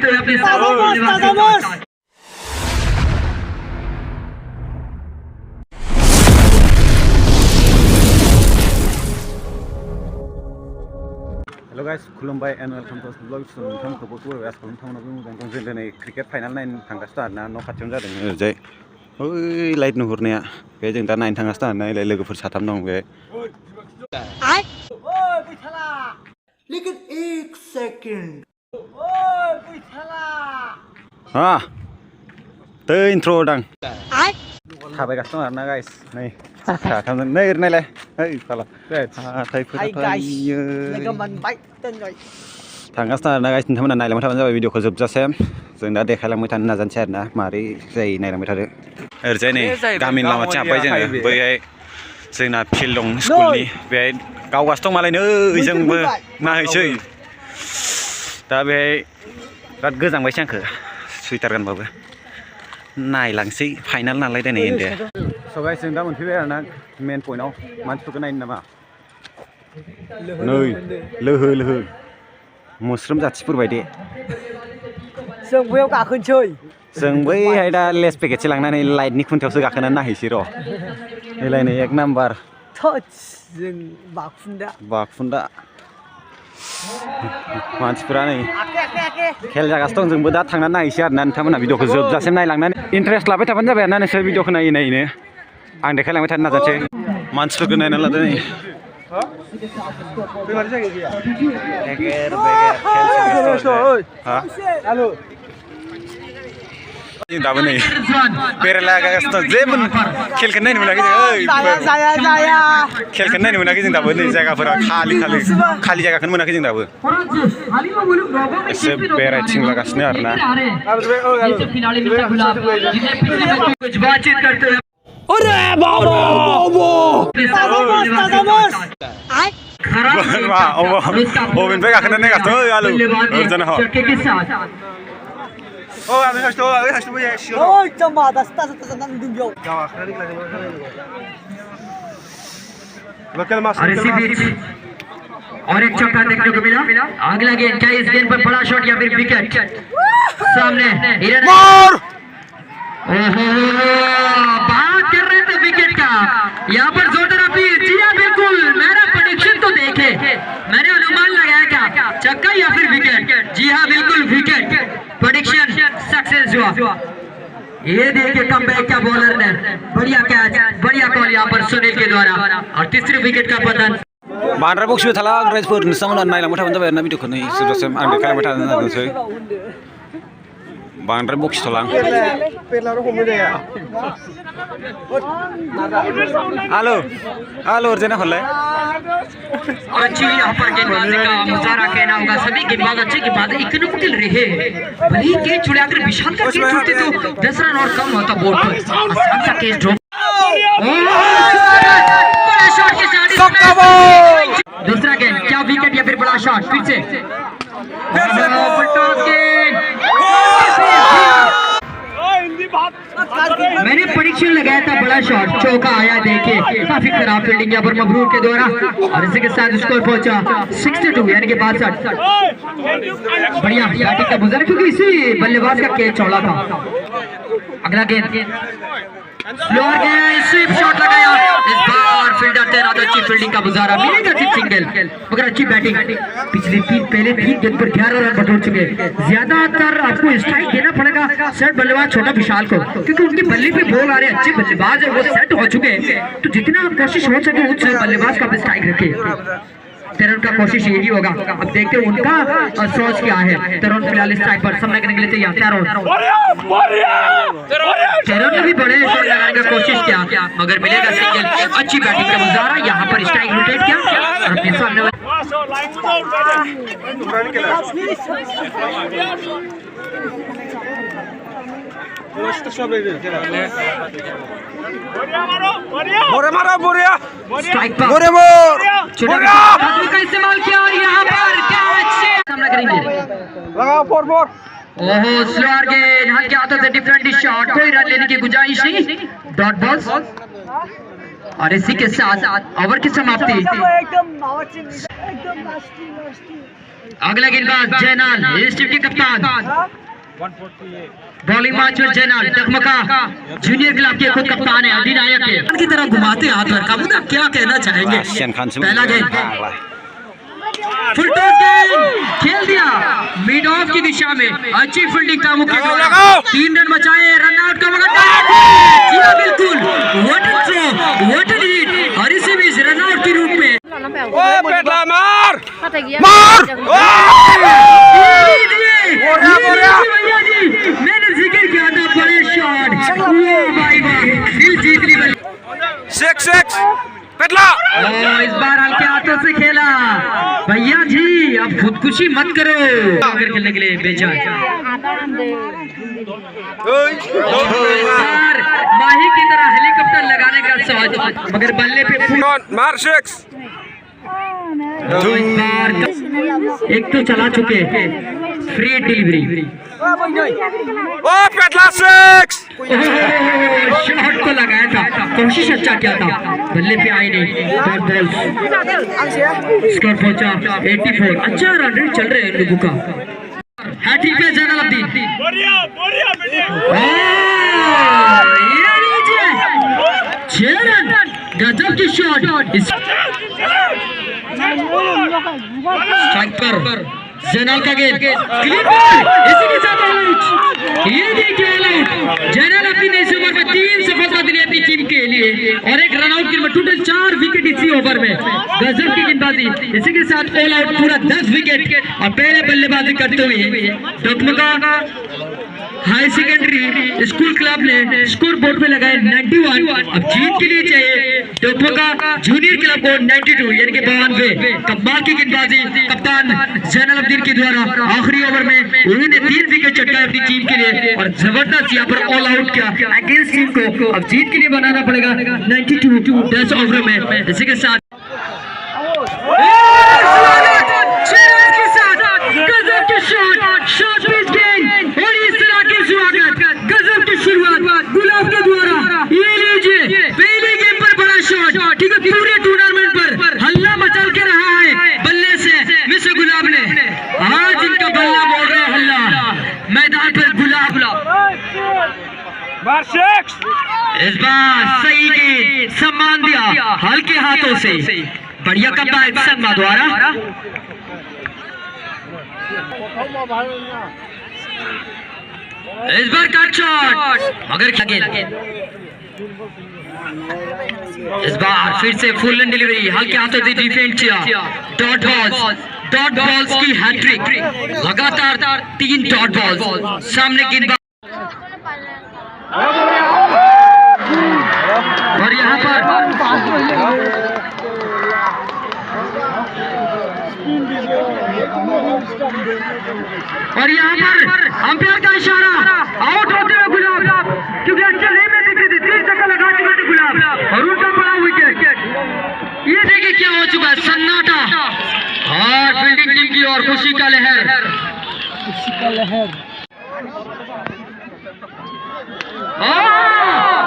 Hello guys, खुलुमबाय and welcome to SIMANG vlog. नोंथांखौबो welcome खालामनो मोजां जों दिनै क्रिकेट फाइनाल नायनो थांगासिनो आरोना न' खाथियावनो जादों ओरैजाय ओइ लाइट नुहुरनाया बे जों दा नायनो थांगासिनो आरोना लोगोफोर साथाम दं बे लेकिन 1 सेकंड हा दै इन्ट्र दां थाबायगासिनो दं आरोना गाइस नै साथामजों नै ओरैनायलाय ओइ फाला थांगासिनो आरोना गाइस नोंथांमोना नायलांबाय थाबानो जाबाय भिडिअखौ जोबजासिम जों दा देखायलांबाय थानो नाजानोसै आरोना मारै जायो नायलांबाय थादो ओरैजाय नै गामिनि लामाथिं हाबबाय जोङो बैहाय जोंना फिल्ड दं स्कुलनि बेहाय गावगासिनो दं मालाय नै जोंबो नायहैसै दा बेहाय बिराद गोजांबायसै आंखो सुइटार गानबाबो नायलांसै फाइनाल नालाय दिनै इन्डिया स' गाइस जों दा मोनफैबाय आरोना मेन पइन्टआव मानसिफोरखौ नायनो नामा नै लोहो लोहो मुस्रोम जाथिफोर बायदि जों बैयाव गाखोनोसै जों बैहाय दा लेस पेकेटसो लांनानै लाइटनि खुन्थायावसो गाखोनानै नायहैसै र' एलायनै एक नाम्बार जों बाखुन्दा मानसिफोरा नै खेल जागासिनो दं जोंबो दा थांनानै नायहैसै आरोना नोंथांमोनहा भिडिअखौ जोबजासिम नायलांनानै इन्टारेस्ट लाबाय थाबानो जाबाय आरोना नोंसोर भिडिअखौ नायै नायैनो आं देखायलांबाय थानो नाजानोसै मानसिफोरखौ नायना लादो नै दाबो नै बेरायलागासिनो दं जेबो खेलखौनो नायनो मोनाखै जों खेलखौनो नायनो मोनाखै जों दाबो नै जायगाफोरा खालि जायगाखौनो मोनाखै जों दाबो एसे बेरायथिंलागासिनो आरोना अबेनिफ्राय गाखोनानै नायगासिनो आलु ओरजाना हर और एक चौका देखने को मिला अगला गेंद क्या इस गेंद पर बड़ा शॉट या फिर विकेट सामने बात कर रहे थे विकेट का यहाँ पर जोरदार अपील जी हाँ बिल्कुल मेरा प्रेडिक्शन तो देखे मैंने अनुमान लगाया क्या चक्का या फिर विकेट जी हाँ बिल्कुल विकेट प्रेडिक्शन सक्सेस हुआ ये देखिए कमबैक का बॉलर ने बढ़िया कैच बढ़िया कॉल यहाँ पर सुनील के द्वारा और तीसरे विकेट का पतन बांद्राय बक्सबो थाला अंग्रेजफोर नोंथांमोना नायलांबाय थाबानो जाबाय आरोना भिडिअखौ नै जोबजासिम आं देखायलांबाय थानो नाजानोसै बांद्राय बक्सथ'ला आलु ओरजाना हरलाय अच्छी यहाँ पर गेंदबाजी का मुजाहरा कहना होगा सभी गेंदबाज अच्छे गेंदबाज इकोनॉमिकल रहे भले ही गेंद छुड़े अगर विशाल का गेंद छूटते तो 10 रन और कम होता बोर्ड पर आसान सा केस ड्रॉप बड़ा शॉट के साथ दूसरा गेंद क्या विकेट या फिर बड़ा शॉट फिर से मैंने प्रेडिक्शन लगाया था बड़ा शॉट चौका आया देखिए काफी खराब फील्डिंग यहाँ पर मबरूर के द्वारा और इसी के साथ स्कोर पहुंचा 62 यानी कि 62 बढ़िया बैटिंग का गुजारा क्योंकि इसी बल्लेबाज का कैच चौड़ा था अगला गेंद स्लोअर गेंद स्वीप शॉट लगाया इस बार फील्डर तेरा अच्छी फील्डिंग का गुजारा मिलेगा सिर्फ सिंगल मगर अच्छी बैटिंग पिछले पहले 3 गेंद पर 11 रन बटोर चुके ज्यादातर आपको स्ट्राइक देना पड़ेगा सेट बल्लेबाज छोटा विशाल को क्योंकि उनके बल्ले पे बॉल आ रहे अच्छे बल्लेबाज है वो सेट हो चुके हैं तो जितना आप कोशिश हो सके उस बल्लेबाज का स्ट्राइक रखे तरुण का कोशिश यही होगा अब देखते हैं उनका सोच क्या है तरुण फिलहाल स्ट्राइक पर समय करने के लिए तैयार तरुण ने भी बड़े शॉट लगाने का कोशिश किया मगर मिलेगा सिंगल अच्छी बैटिंग का मुजाहरा यहाँ पर स्ट्राइक रोटेट किया और अपने सामने का इस्तेमाल किया और यहाँ पर कैच सामना करेंगे ओहो स्लोअर गेंद हल्के हाथों से डिफरेंट शॉट कोई रन लेने की गुंजाइश नहीं डॉट बॉल और इसी के साथ ओवर की समाप्ति। अगला गेंदबाज जयनाल, इस टीम के कप्तान। बॉलिंग मैच में जयनाल टकमका जूनियर क्लब के खुद कप्तान है, अधिनायक है की तरह घुमाते हाथ पर काबूदा, क्या कहना चाहेंगे? पहला गेंद फुल टॉस गेंद खेल दिया मिड ऑफ की दिशा में, अच्छी फील्डिंग का मुख्य 3 रन बचाए, रन आउट का मौका बिल्कुल, what a throw, what a hit, और इसी बीच रन आउट के रूप में मार भैया जी, मैंने जिक्र किया था बड़े शॉट, भाई दिल जीत ली। 6 पेटला इस बार हल्के हाथों से खेला भैया जी, अब खुदकुशी मत करो। अगर खेलने के लिए बेचा माही की तरह हेलीकॉप्टर लगाने का सोच, मगर बल्ले पे मार 6 एक तो चला चुके, फ्री डिलीवरी, ओ पेटला 6 शॉट को लगाया था, कोशिश अच्छा किया था, बल्ले पे आई नहीं, बॉल स्कोर पहुंचा 84। अच्छा रन रेट चल रहे हैं लोगों का। हैट्रिक पे जैनल अब्दीन, गजब की शॉट, स्ट्राइक पर जैनल का गेंद क्लीन बॉल, इसी के साथ आउट। ये देखिए आउट, जैनल अपनी इस ओवर में 3 सफलता दिली अपनी टीम के लिए और एक रन आउट के टोटल 4 विकेट इसी ओवर में, गजब की गेंदबाजी। इसी के साथ ऑल आउट पूरा 10 विकेट और पहले बल्लेबाजी करते हुए टकमका हाई सेकेंडरी स्कूल क्लब ने स्कोर बोर्ड पे लगाए 91। अब जीत के लिए चाहिए टकमका जूनियर क्लब को 92 यानी कि 92। कमाल की गेंदबाजी कप्तान जैनल अब्दीन के द्वारा आखिरी ओवर में उन्होंने 3 विकेट चटकाए अपनी टीम के लिए और जबरदस्त यहाँ पर ऑल आउट किया अगेंस्ट टीम को। अब जीत के लिए बनाना पड़ेगा 92 10 ओवर में। इसी के साथ शॉट पिच गेंद और इस तरह की स्वागत, गजब की शुरुआत गुलाब के द्वारा। ये लीजिए पहले गेम पर बड़ा शॉट, ठीक है, पूरे टूर्नामेंट पर हल्ला मचल के रहा है बल्ले से मिस्टर गुलाब ने, आज इनका बल्ला बोल रहा है हल्ला, मैदान पर गुलाब। इस बार सही गेंद सम्मान दिया हल्के हाथों से, बढ़िया कप्तान शर्मा द्वारा। इस बार कट शॉट मगर इस बार फिर से फुल एंड डिलीवरी, हल्के हाथों से डिफेंड किया, डॉट बॉल्स की हैट्रिक, लगातार 3 डॉट बॉल्स सामने गेंदबाज। और यहाँ पर अंपायर का इशारा, आउट होते हुए गुलाब, क्योंकि अच्छे नहीं में दिख रही थी, 3 चक्कर लगा चुके थे गुलाब और उनका बड़ा विकेट। ये देखिए क्या हो चुका है, सन्नाटा और फील्डिंग टीम की और खुशी का लहर।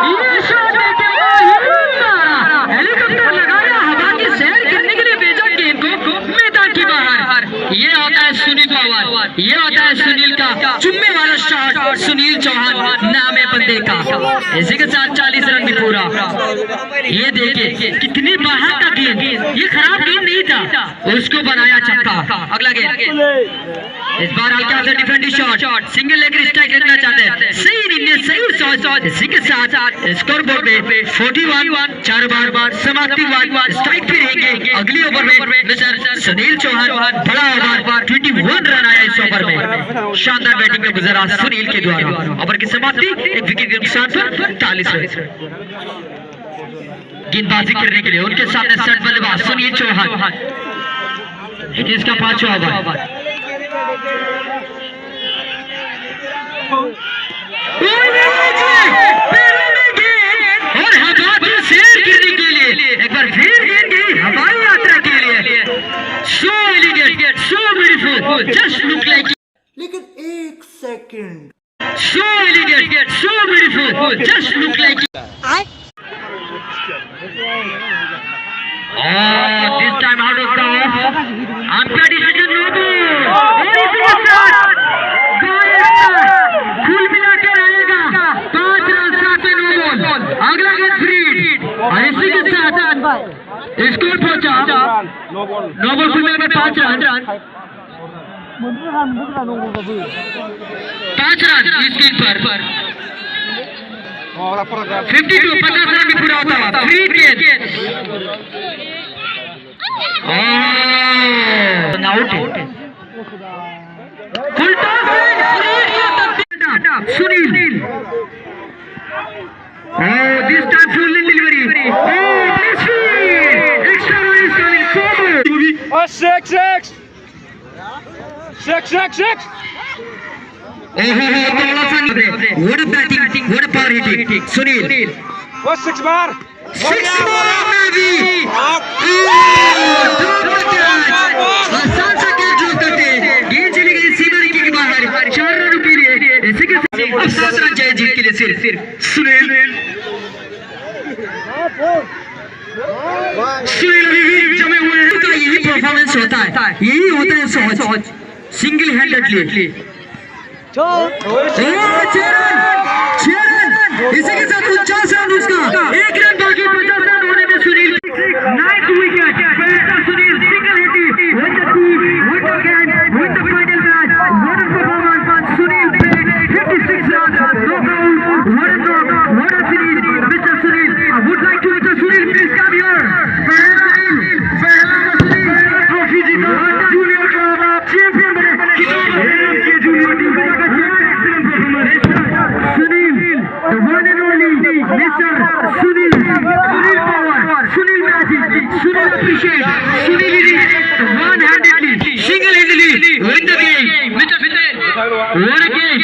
ये शॉट हेलीकॉप्टर लगाया, हवा की सैर करने के लिए भेजा गेंद को मैदान के बाहर। ये होता है सुनील पवार, ये होता है सुनील का चुम्मे वाला शॉट, सुनील चौहान नाम है बंदे का। इसी के साथ 40 रन भी पूरा। ये देखिए कितनी बाहर का गेंद, ये खराब गेंद नहीं था, उसको बनाया छक्का। अगला गेंद इस बार हल्का सा defending shot, single leg strike रखना चाहते हैं, सही नहीं सही शॉट। इसी के साथ स्कोर बोर्ड पे 41 4 बार समाप्ति वार स्ट्राइक पे रहेंगे। अगली ओवर में मिस्टर सुनील चौहान बड़ा ओवर 21 रन आया इस ओवर में, शानदार बैटिंग का गुजरा सुनील के द्वारा। ओवर की समाप्ति 1 विकेट के नुकसान पर 45 रन। गेंदबाजी करने के लिए उनके सामने सेट बल्लेबाज सुनील चौहान, इसका 5वां ओवर। और हवा की सैर करने के लिए एक बार फिर गेंद गई हवाई यात्रा के लिए। So elegant, so beautiful, just look like। लेकिन 1 second, So elegant, so beautiful, just look like। This time out of the off. Umpire decision no ball. कुल मिलाकर आएगा 5 रन 7 नो बॉल. अगला गेंद फ्री और इसी के साथ स्कोर पहुंचा नो बॉल फुल में 5 रन 5 रन इस गेंद पर 52 50 रन भी पूरा होता है. फ्री गेंद out full Sunil. Oh, this time full delivery. Oh, misfield. Extra run is coming forward. Oh, six. What a batting, what a power hitting. Sunil. Oh, 6 bar. 6 more, maybe. Oh, आसान सा catch drop करते. गेंद चली गई सीमा रेखा के बाहर. 4 रनों के लिए. इसी के साथ अब 7 रन चाहिए जीत के लिए. सिर्फ सुनील अभी जमे हुए हैं. का यही परफॉर्मेंस होता है. यही होता है सोच. Single handedly. इसी के साथ 50 रन उसका. 1 रन बाकी 50 रन होने में Sunil. 9th wicket. Sunil single hit. With the team, with the game, with the final match. What a performance on Sunil. 56 runs. No goal. What a knock. What a series. Mr. Sunil. I would like to Mr. Sunil please come here. पहला trophy जीता. Junior का champion बने. ये junior team का excellent performance. Sunil, the one and only Mr. Sunil. Sunil power. Sunil magic. Sunil appreciate. Sunil the one-handedly, single-handedly win the game. Mr. Fidel, what a game.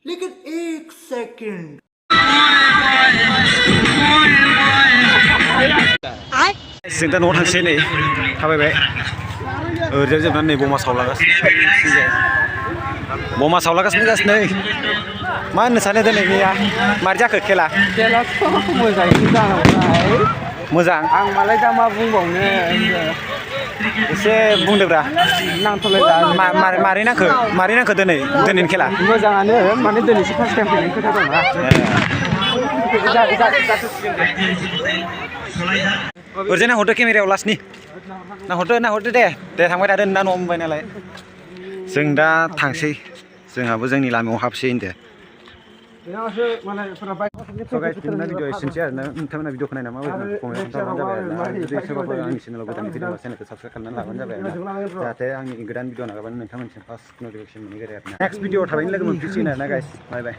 लेकिन 1 second. जों दा न'आव थांसै नै थाबायबाय ओरैजाय जोबनानै नै बमा सावलागासिनो नै मा होननो सानो दिनैनिया मारै जाखो खेला मोजाङैनो जानांगौ. मोजां आं मालाय दा मा बुंबावनो एसे बुंदोब्रा नांथ'लायला. मारै नांखो दिनैनि खेला मोजाङानो माने दिनैसो फार्स्ट टाइम फैनायनि खोथा दंना. ओरैजाय नाहरदो केमेरायाव लास्टनि नाहरदो दे थांबाय थादो ना न'आव मोनबाय नालाय. जों दा थांसै जोंहाबो जोंनि लामायाव हाबसै होनदो. भिडिअ एसेनोसै आरोना. नोंथांमोना भिडिअखौ नायना माबायदि कमेन्ट खालामबानो जाबाय आरोना. जुदि सोरबाफोर आंनि चेनेलाव गोदान फैदोंबा चेनेलखौ साबस्क्राइब खालामनानै लाबानो जाबाय आरोना. जाहाथे आंनि गोदान भिडिअ नागारबानो नोंथांमोनसिम फार्स्ट नटिफिकेसन मोनहैगोन आरोना. नेक्स्ट भिडिअ थाबैनो लोगो मोनफिनसिगोन आरोना गाइस. बाय.